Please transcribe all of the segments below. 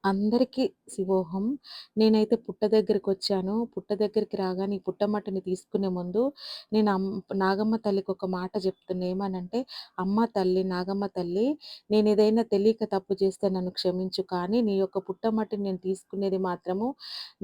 అందరికీ శివోహం. నేనైతే పుట్ట దగ్గరికొచ్చాను. పుట్ట దగ్గరికి రాగానే ఈ పుట్టమట్టిని తీసుకునే ముందు నేను నాగమ్మ తల్లికొక మాట చెప్తున్నా. ఏమనంటే, "అమ్మ తల్లి, నాగమ్మ తల్లి, నేనేదైనా తెలియక తప్పు చేస్తే నన్ను క్షమించు. కానీ నీ యొక్క పుట్టమట్టిని నేను తీసుకునేది మాత్రము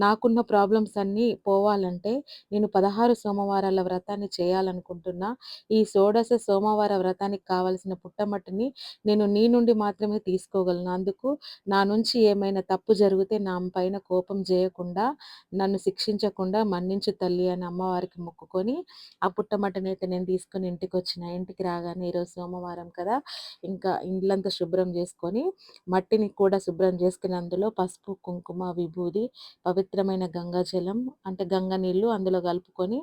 నాకున్న ప్రాబ్లమ్స్ అన్నీ పోవాలంటే నేను 16 సోమవారాల వ్రతాన్ని చేయాలనుకుంటున్నా. ఈ షోడశ సోమవార వ్రతానికి కావాల్సిన పుట్టమట్టిని నేను నీ నుండి మాత్రమే తీసుకోగలను. అందుకు నా నుంచి ఏమైనా తప్పు జరిగితే నా పైన కోపం జేయకుండా, నన్ను శిక్షించకుండా మన్నించు తల్లి అని అమ్మవారికి మొక్కుకొని, ఆ పుట్టమట్టనైతే నేను తీసుకొని ఇంటికొచ్చిన. ఇంటికి రాగానే ఈరోజు సోమవారం కదా! ఇంకా ఇల్లంతా శుభ్రం జేసుకొని, మట్టిని కూడా శుభ్రం చేసుకొని అందులో పసుపు, కుంకుమ, విభూది, పవిత్రమైన గంగా జలం అంటే గంగ నీళ్ళు అందులో కలుపుకొని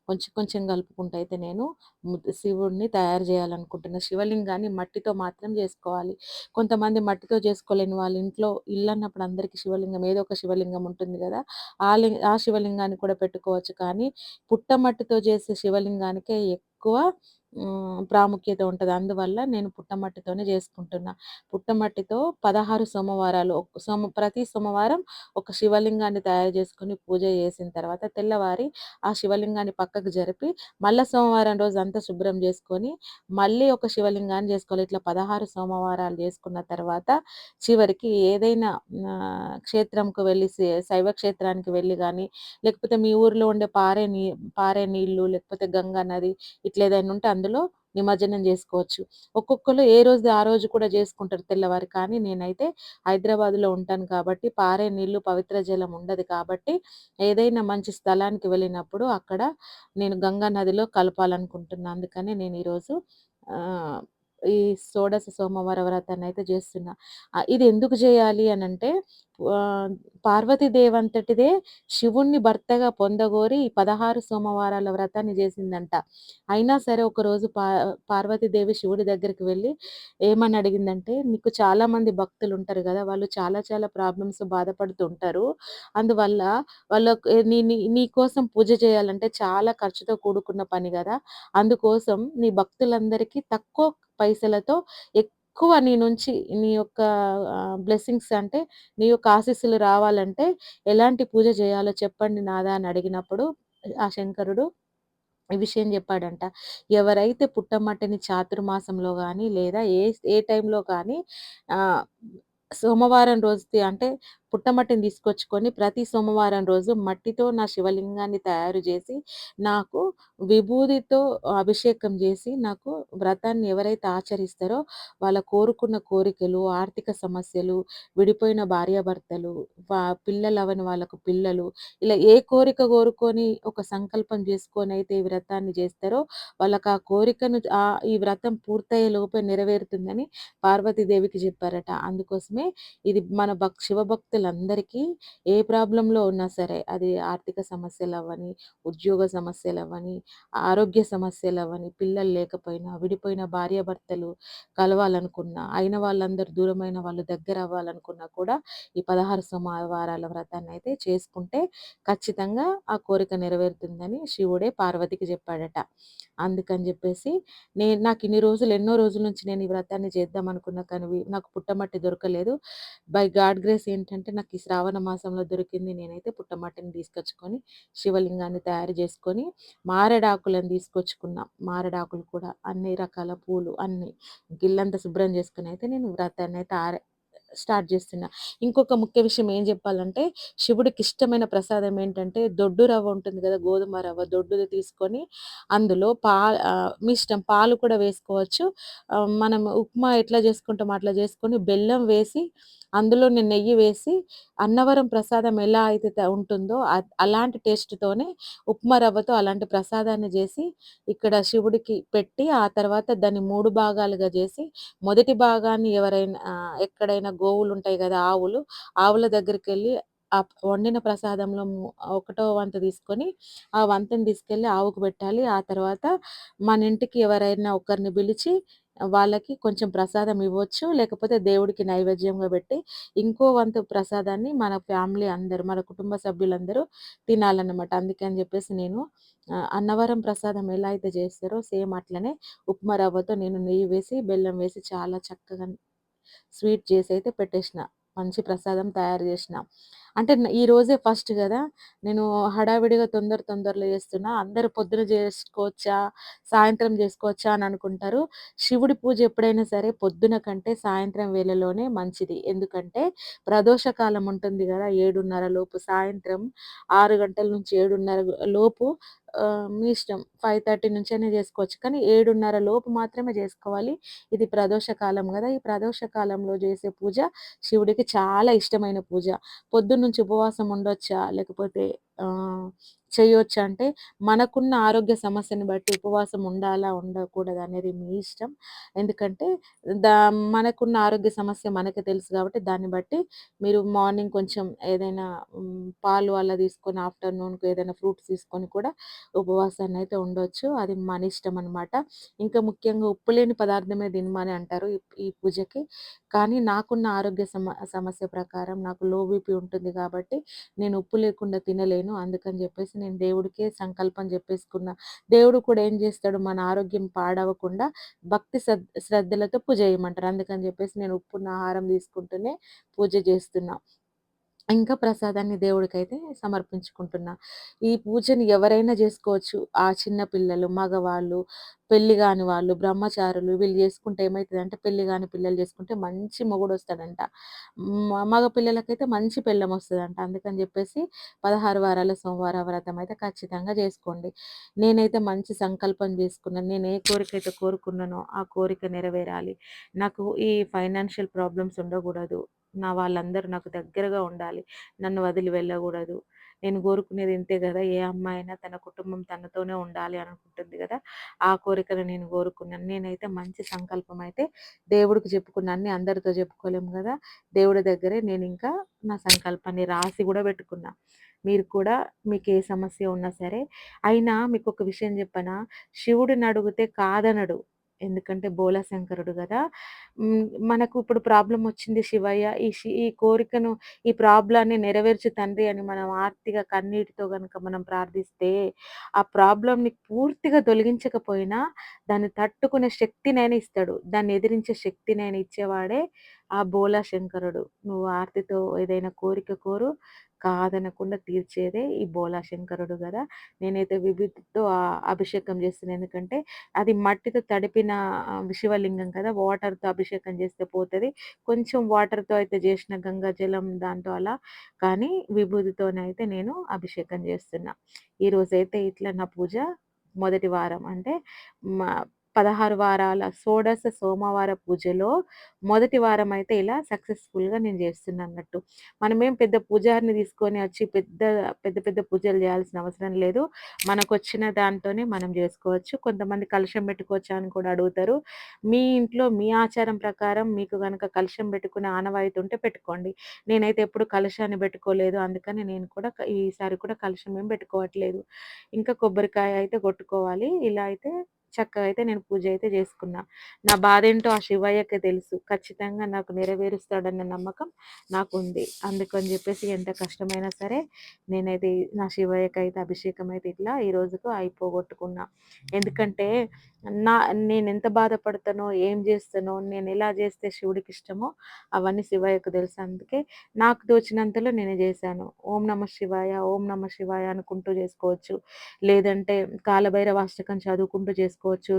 కొంచెం కొంచెం కలుపుకుంటూ అయితే నేను శివుడిని తయారు చేయాలనుకుంటున్నా. శివలింగాన్ని మట్టితో మాత్రం చేసుకోవాలి. కొంతమంది మట్టితో చేసుకోలేని వాళ్ళ ఇంట్లో ఇల్లన్నప్పుడు అందరికీ శివలింగం ఏదో ఒక శివలింగం ఉంటుంది గదా! ఆ శివలింగాన్ని కూడా పెట్టుకోవచ్చు. కానీ పుట్టమట్టితో చేసే శివలింగానికే ఎక్కువ ప్రాముఖ్యత ఉంటది. అందువల్ల నేను పుట్టమట్టితోనే జేసుకుంటున్నా. పుట్టమట్టితో 16 సోమవారాలు ప్రతి సోమవారం ఒక శివలింగాన్ని తయారు చేసుకొని పూజ చేసిన తర్వాత తెల్లవారి ఆ శివలింగాన్ని పక్కకు జరిపి మళ్ళా సోమవారం రోజు అంతా శుభ్రం చేసుకొని మళ్ళీ ఒక శివలింగాన్ని చేసుకోవాలి. ఇట్లా 16 సోమవారాలు చేసుకున్న తర్వాత చివరికి ఏదైనా క్షేత్రంకు వెళ్ళి శైవ క్షేత్రానికి వెళ్ళి గాని, లేకపోతే మీ ఊర్లో ఉండే పారే నీళ్ళు లేకపోతే గంగా నది ఇట్లా ఏదైనా ఉంటే అందులో నిమజ్జనం చేసుకోవచ్చు. ఒక్కొక్కళ్ళు ఏ రోజుది ఆ రోజు కూడా చేసుకుంటారు తెల్లవారి. కానీ నేనైతే హైదరాబాద్‌లో ఉంటాను కాబట్టి పారే నీళ్ళు, పవిత్ర జలం ఉండదు కాబట్టి ఏదైనా మంచి స్థలానికి వెళ్ళినప్పుడు అక్కడ నేను గంగా నదిలో కలపాలనుకుంటున్నా. అందుకని నేను ఈరోజు ఆహ్, ఈ షోడశ సోమవార వ్రతాన్నయితే జేస్తున్నా. ఇది ఎందుకు జేయాలి అనంటే ఆహ్, పార్వతీదేవి అంతటిదే శివుణ్ణి భర్తగా పొందగోరి ఈ 16 సోమవారాల వ్రతాన్ని జేసిందంట. అయినా సరే ఒకరోజు పార్వతీదేవి శివుడి దగ్గరికి వెళ్లి ఏమని అడిగిందంటే, "నీకు చాలామంది భక్తులుంటారు గదా! వాళ్ళు చాలా చాలా ప్రాబ్లమ్స్ బాధపడుతూ ఉంటారు. అందువల్ల వాళ్ళకు నీ కోసం పూజ చేయాలంటే చాలా ఖర్చుతో కూడుకున్న పని గదా! అందుకోసం నీ భక్తులందరికీ తక్కువ పైసలతో ఎక్కువ నీ నుంచి నీ యొక్క బ్లెస్సింగ్స్ అంటే నీ యొక్క ఆశీస్సులు రావాలంటే ఎలాంటి పూజ చేయాలో చెప్పండి నాదా అని అడిగినప్పుడు ఆ శంకరుడు ఈ విషయం జెప్పాడంట. ఎవరైతే పుట్టమట్టిని చాతుర్మాసంలో గాని లేదా ఏ టైంలో కానీ ఆహ్, సోమవారం రోజుది అంటే పుట్టమట్టిని తీసుకొచ్చుకొని ప్రతి సోమవారం రోజు మట్టితో నా శివలింగాన్ని తయారు జేసి, నాకు విభూదితో అభిషేకం జేసి, నాకు వ్రతాన్ని ఎవరైతే ఆచరిస్తారో వాళ్ళ కోరుకున్న కోరికలు, ఆర్థిక సమస్యలు, విడిపోయిన భార్యాభర్తలు, పిల్లలవ్వని వాళ్ళకు పిల్లలు, ఇలా ఏ కోరిక కోరుకొని ఒక సంకల్పం జేసుకొనైతే ఈ వ్రతాన్ని జేస్తారో వాళ్ళకి ఆ కోరికను ఈ వ్రతం పూర్తయ్యే లోపే నెరవేరుతుందని పార్వతీదేవికి జెప్పారట. అందుకోసమే ఇది మన శివభక్తులందరికీ ఏ ప్రాబ్లమ్‌లో ఉన్నా సరే, అది ఆర్థిక సమస్యలవ్వని, ఉద్యోగ సమస్యలవ్వని, ఆరోగ్య సమస్యలవ్వని, పిల్లలు లేకపోయినా, విడిపోయిన భార్యాభర్తలు కలవాలనుకున్నా, అయిన వాళ్ళందరూ దూరమైన వాళ్ళు దగ్గరవ్వాలనుకున్నా కూడా ఈ 16 సోమవారాల వ్రతాన్నయితే చేసుకుంటే ఖచ్చితంగా ఆ కోరిక నెరవేరుతుందని శివుడే పార్వతికి జెప్పాడట. అందుకని జెప్పేసి నాకిన్ని రోజులు ఎన్నో రోజుల నుంచి నేను ఈ వ్రతాన్ని చేద్దాం అనుకున్నా కానీ నాకు పుట్టమట్టి దొరకలేదు. బై గాడ్ గ్రేస్ ఏంటంటే నాకు ఈ శ్రావణ మాసంలో దొరికింది. నేనైతే పుట్టమట్టిని తీసుకొచ్చుకొని శివలింగాన్ని తయారు చేసుకొని మారేడాకులను తీసుకొచ్చుకున్నా. మారేడాకులు కూడా అన్ని రకాల పూలు అన్నీ ఇల్లంతా శుభ్రం చేసుకొనైతే నేను వ్రతాన్నయితే స్టార్ట్ చేస్తున్నా. ఇంకొక ముఖ్య విషయం ఏం చెప్పాలంటే శివుడికిష్టమైన ప్రసాదం ఏంటంటే దొడ్డు రవ్వ ఉంటుంది కదా! గోధుమ రవ్వ దొడ్డుది తీసుకొని అందులో మీ ఇష్టం పాలు కూడా వేసుకోవచ్చు. మనం ఉప్మా ఎట్లా చేసుకుంటామో అట్లా చేసుకొని బెల్లం వేసి అందులోనే నెయ్యి వేసి అన్నవరం ప్రసాదం ఎలా అయితే ఉంటుందో అలాంటి టేస్ట్‌తోనే ఉప్మా రవ్వతో అలాంటి ప్రసాదాన్ని చేసి ఇక్కడ శివుడికి పెట్టి ఆ తర్వాత దాన్ని 3 భాగాలుగా చేసి మొదటి భాగాన్ని ఎక్కడైనా గోవులుంటాయి గదా! ఆవుల దగ్గరికెళ్ళి వండిన ప్రసాదంలో ఒకటో వంతు తీసుకొని, ఆ వంతుని తీసుకెళ్ళి ఆవుకు పెట్టాలి. ఆ తర్వాత మన ఇంటికి ఎవరైనా ఒకరిని పిలిచి వాళ్ళకి కొంచెం ప్రసాదం ఇవ్వచ్చు. లేకపోతే దేవుడికి నైవేద్యంగా పెట్టి, ఇంకో వంతు ప్రసాదాన్ని మన ఫ్యామిలీ అందరూ, మన కుటుంబ సభ్యులందరూ తినాలన్నమాట. అందుకని జెప్పేసి నేను అన్నవరం ప్రసాదం ఎలా అయితే చేస్తారో సేమ్ అట్లనే ఉప్మా రవ్వతో నేను నెయ్యి వేసి, బెల్లం వేసి చాలా చక్కగా స్వీట్ చేసైతే పెట్టేసిన. మంచి ప్రసాదం తయారు జేసిన. అంటే ఈరోజే ఫస్ట్ గదా! నేను హడావిడిగా తొందరలో చేస్తున్నా. అందరూ పొద్దున జేసుకోవచ్చా? సాయంత్రం జేసుకోవచ్చా? అని అనుకుంటారు. శివుడి పూజ ఎప్పుడైనా సరే పొద్దున కంటే సాయంత్రం వేళలోనే మంచిది. ఎందుకంటే ప్రదోష కాలం ఉంటుంది గదా! 7:30 లోపు సాయంత్రం 6 గంటల నుంచి 7:30 లోపు మీ ఇష్టం. 5:30 నుంచైనా జేసుకోవచ్చు. కానీ 7:30 లోపు మాత్రమే జేసుకోవాలి. ఇది ప్రదోష కాలం గదా! ఈ ప్రదోష కాలంలో జేసే పూజ శివుడికి చాలా ఇష్టమైన పూజ. పొద్దున్నుంచి ఉపవాసం ఉండొచ్చా? లేకపోతే ఆహ్, చేయొచ్చా అంటే మనకున్న ఆరోగ్య సమస్యని బట్టి ఉపవాసం ఉండాలా? ఉండకూడదా? అనేది మీ ఇష్టం. ఎందుకంటే దా మనకున్న ఆరోగ్య సమస్య మనకే తెలుసు గాబట్టి దాన్ని బట్టి మీరు మార్నింగ్ కొంచెం ఏదైనా పాలు అలా తీసుకొని ఆఫ్టర్‌నూన్‌కి ఏదైనా ఫ్రూట్స్ తీసుకొని కూడా ఉపవాసాన్నయితే ఉండొచ్చు. అది మన ఇష్టమనమాట. ఇంకా ముఖ్యంగా ఉప్పు లేని పదార్థమే తినమని అంటారు ఈ పూజకి. కానీ నాకున్న ఆరోగ్య సమస్య ప్రకారం నాకు లో బీపీ ఉంటుంది కాబట్టి నేను ఉప్పు లేకుండా తినలేను. అందుకని జెప్పేసి నేను దేవుడికే సంకల్పం జెప్పేసుకున్న. దేవుడు కూడా ఏం జేస్తాడు మన ఆరోగ్యం పాడవకుండా భక్తి శ్రద్ధలతో పూజ చేయమంటారు. అందుకని జెప్పేసి నేను ఉప్పున్న ఆహారం తీసుకుంటూనే పూజ జేస్తున్నా. ఇంకా ప్రసాదాన్ని దేవుడికైతే సమర్పించుకుంటున్నా. ఈ పూజని ఎవరైనా జేసుకోవచ్చు. ఆ చిన్న పిల్లలు, మగవాళ్ళు, పెళ్లి గాని వాళ్ళు, బ్రహ్మచారులు వీళ్ళు జేసుకుంటే ఏమైతదంటే పెళ్లి గాని పిల్లలు జేసుకుంటే మంచి మొగుడొస్తాడంట. మగ పిల్లలకైతే మంచి పెళ్ళామొస్తదంట. అందుకని జెప్పేసి 16 వారాల సోమవార వ్రతం అయితే ఖచ్చితంగా జేసుకోండి. నేనైతే మంచి సంకల్పం జేసుకున్నాను. నేను ఏ కోరికైతే కోరుకున్నానో ఆ కోరిక నెరవేరాలి. నాకు ఈ ఫైనాన్షియల్ ప్రాబ్లమ్స్ ఉండగూడదు. వాళ్ళందరూ నాకు దగ్గరగా ఉండాలి. నన్ను వదిలి వెళ్ళగూడదు. నేను కోరుకునేది ఇంతే గదా! ఏ అమ్మాయైనా తన కుటుంబం తనతోనే ఉండాలి అనుకుంటుంది గదా! ఆ కోరికను నేను కోరుకున్నాను. నేనైతే మంచి సంకల్పం అయితే దేవుడికి చెప్పుకున్నా. అన్నీ అందరితో చెప్పుకోలేము గదా! దేవుడి దగ్గరే నేనింకా నా సంకల్పాన్ని రాసి గూడా పెట్టుకున్నా. మీరు కూడా మీకే సమస్య ఉన్నా సరే అయినా మీకొక విషయం చెప్పనా? శివుడినడిగితే కాదనడు. ఎందుకంటే బోలా శంకరుడు గదా! మనకు ఇప్పుడు ప్రాబ్లమొచ్చింది శివయ్య. ఈ కోరికను, ఈ ప్రాబ్లమ్‌ని నెరవేర్చు తండ్రి అని మనం ఆర్తిగా కన్నీటితో గనుక మనం ప్రార్థిస్తే, ఆ ప్రాబ్లమ్‌ని పూర్తిగా తొలగించకపోయినా, దాన్ని తట్టుకునే శక్తినైనా ఇస్తాడు. దాన్ని ఎదిరించే శక్తినైనా ఇచ్చేవాడే ఆ బోలా శంకరుడు. నువ్వు ఆర్తితో ఏదైనా కోరిక కోరు, కాదనకుండా తీర్చేదే ఈ బోలా శంకరుడు గదా! నేనైతే విభూతితో అభిషేకం చేస్తున్నా. ఎందుకంటే, అది మట్టితో తడిపిన శివలింగం కదా! వాటర్‌తో అభిషేకం చేస్తే పోతది. కొంచెం వాటర్‌తో అయితే చేసిన గంగా జలం దాంతో అలా, కానీ విభూతితోనైతే నేను అభిషేకం చేస్తున్నా. ఈరోజైతే ఇట్లా నా పూజ మొదటి వారం అంటే మ 16 వారాల షోడశ సోమవార పూజలో మొదటి వారం అయితే ఇలా సక్సెస్‌ఫుల్‌గా నేను చేస్తున్నన్నట్టు. మనమేం పెద్ద పూజారిని తీసుకొని వచ్చి పెద్ద పెద్ద పూజలు చేయాల్సిన అవసరం లేదు. మనకొచ్చిన దాంతోనే మనం జేసుకోవచ్చు. కొంతమంది కలశం పెట్టుకోవచ్చా అని కూడా అడుగుతారు. మీ ఇంట్లో మీ ఆచారం ప్రకారం మీకు గనక కలశం పెట్టుకునే ఆనవాయితీ ఉంటే పెట్టుకోండి. నేనైతే ఎప్పుడు కలశాన్ని పెట్టుకోలేదు. అందుకని నేను కూడా ఈసారి కూడా కలశం ఏం పెట్టుకోవట్లేదు. ఇంకా కొబ్బరికాయ అయితే కొట్టుకోవాలి. ఇలా అయితే చక్కగా అయితే నేను పూజ అయితే చేసుకున్నా. నా బాధేంటో ఆ శివయ్యకే తెలుసు. ఖచ్చితంగా నాకు నెరవేరుస్తాడన్న నమ్మకం నాకుంది. అందుకని జెప్పేసి ఎంత కష్టమైనా సరే నేనైతే నా శివయ్యకైతే అభిషేకం అయితే ఇట్లా ఈ రోజుకు అయిపోగొట్టుకున్నా. ఎందుకంటే నా నేనెంత బాధపడతానో, ఏం జేస్తానో, నేనెలా జేస్తే శివుడికిష్టమో అవన్నీ శివయ్యకు తెలుసు. అందుకే నాకు తోచినంతలో నేను జేశాను. ఓం నమః శివాయ, ఓం నమః శివాయ అనుకుంటూ జేసుకోవచ్చు. లేదంటే కాలభైరవాష్టకం చదువుకుంటూ చేసుకోవచ్చు.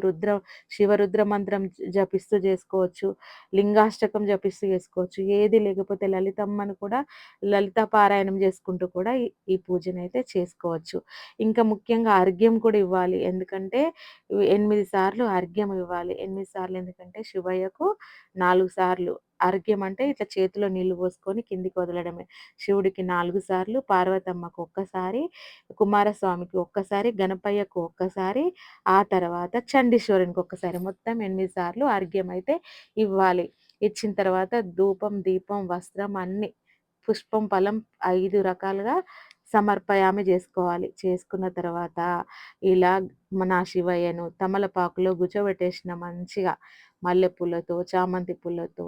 శివరుద్ర మంత్రం జపిస్తూ జేసుకోవచ్చు. లింగాష్టకం జపిస్తూ చేసుకోవచ్చు. ఏది లేకపోతే లలితమ్మను కూడా లలితా పారాయణం జేసుకుంటూ కూడా ఈ పూజనైతే చేసుకోవచ్చు. ఇంకా ముఖ్యంగా అర్ఘ్యం కూడా ఇవ్వాలి. ఎందుకంటే 8 సార్లు అర్ఘ్యం ఇవ్వాలి. 8 సార్లు ఎందుకంటే శివయ్యకు 4 సార్లు అర్ఘ్యం అంటే ఇట్లా చేతిలో నీళ్లు పోసుకొని కిందికి వదలడమే. శివుడికి 4 సార్లు, పార్వతమ్మకు ఒక్కసారి, కుమారస్వామికి ఒక్కసారి, గణపయ్యకు ఒక్కసారి, ఆ తర్వాత చండీశ్వరునికి ఒక్కసారి మొత్తం 8 సార్లు అర్ఘ్యం అయితే ఇవ్వాలి. ఇచ్చిన తర్వాత ధూపం, దీపం, వస్త్రం అన్నీ పుష్పం, ఫలం 5 రకాలుగా సమర్పయామి జేసుకోవాలి. చేసుకున్న తర్వాత ఇలా నా శివయ్యను తమలపాకులో కూర్చోబెట్టేసిన మంచిగా మల్లెపూలతో, చామంతి పూలతో,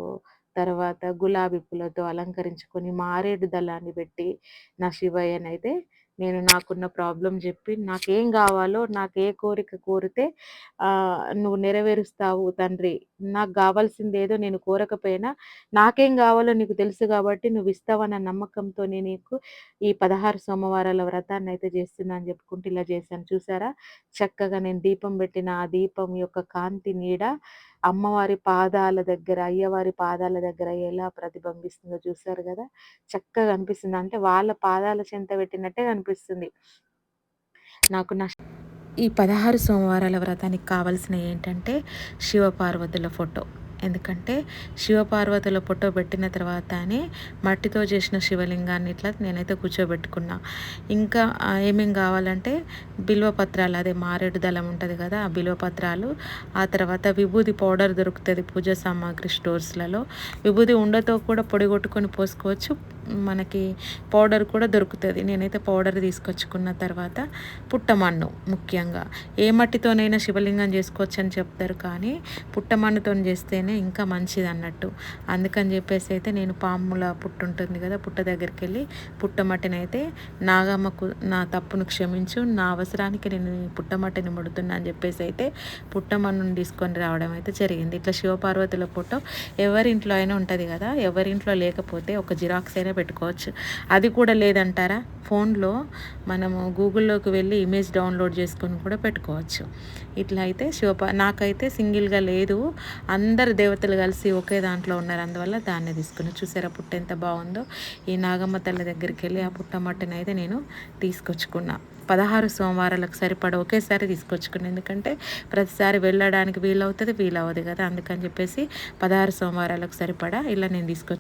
తర్వాత గులాబీ పూలతో అలంకరించుకొని మారేడు దళాన్ని పెట్టి నా శివయ్యనైతే నాకున్న ప్రాబ్లమ్ జెప్పి, నాకేం గావాలో, నాకే కోరిక కోరితే నువ్వు నెరవేరుస్తావు తండ్రి. నాకు గావాల్సిందేదో నేను కోరకపోయినా, నాకేం గావాలో నీకు తెలుసు గాబట్టి నువ్విస్తావన్న నమ్మకంతోనే నీకు ఈ 16 సోమవారాల వ్రతాన్నయితే జేస్తున్నా అని జెప్పుకుంటూ ఇలా జేశాను. చూసారా? చక్కగా నేను దీపం బెట్టిన ఆ దీపం యొక్క కాంతి నీడ అమ్మవారి పాదాల దగ్గర, అయ్యవారి పాదాల దగ్గర ఎలా ప్రతిబింబిస్తుందో చూసారు గదా! చక్కగా అనిపిస్తుంది. అంటే వాళ్ళ పాదాల చెంత పెట్టినట్టే అనిపిస్తుంది. నాకు నా ఈ 16 సోమవారాల వ్రతానికి కావాల్సినయేంటంటే శివపార్వతుల ఫోటో. ఎందుకంటే శివపార్వతుల ఫోటో పెట్టిన తర్వాతనే మట్టితో చేసిన శివలింగాన్ని ఇట్లా నేనైతే కూర్చోబెట్టుకున్నా. ఇంకా ఏమేం కావాలంటే బిల్వపత్రాలు, అదే మారేడు దళం ఉంటుంది కదా, ఆ బిల్వపత్రాలు. ఆ తర్వాత విభూది పౌడర్ దొరుకుతుంది పూజ సామాగ్రి స్టోర్స్లలో. విభూది ఉండతో కూడా పొడి కొట్టుకొని పోసుకోవచ్చు, మనకి పౌడర్ కూడా దొరుకుతుంది. నేనైతే పౌడర్ తీసుకొచ్చుకున్న తర్వాత పుట్టమన్ను, ముఖ్యంగా ఏ మట్టితోనైనా శివలింగం చేసుకోవచ్చు అని చెప్తారు, కానీ పుట్టమన్నుతో చేస్తేనే ఇంకా మంచిది అన్నట్టు. అందుకని చెప్పేసి అయితే నేను పాముల పుట్టు ఉంటుంది కదా, పుట్ట దగ్గరికి వెళ్ళి పుట్టమట్టిని అయితే నాగమ్మకు నా తప్పును క్షమించు, నా అవసరానికి నేను పుట్టమట్టిని ముడుతున్నా అని చెప్పేసి అయితే పుట్టమన్నుని తీసుకొని రావడం అయితే జరిగింది. ఇట్లా శివపార్వతుల ఫోటో ఎవరింట్లో అయినా ఉంటుంది కదా, ఎవరింట్లో లేకపోతే ఒక జిరాక్స్ అయినా పెట్టుకోవచ్చు. అది కూడా లేదంటారా, ఫోన్లో మనము గూగుల్లోకి వెళ్ళి ఇమేజ్ డౌన్లోడ్ చేసుకొని కూడా పెట్టుకోవచ్చు. ఇట్లా అయితే నాకైతే సింగిల్గా లేదు, అందరు దేవతలు కలిసి ఒకే దాంట్లో ఉన్నారు, అందువల్ల దాన్ని తీసుకుని. చూసారా పుట్ట ఎంత బాగుందో. ఈ నాగమ్మ తల్లి దగ్గరికి వెళ్ళి ఆ పుట్టమట్టిని అయితే నేను తీసుకొచ్చుకున్నా. 16 సోమవారాలకు సరిపడ ఒకేసారి తీసుకొచ్చుకున్నాను, ఎందుకంటే ప్రతిసారి వెళ్ళడానికి వీలవుతుంది కదా, అందుకని చెప్పేసి 16 సోమవారాలకు సరిపడా ఇలా నేను తీసుకొచ్చి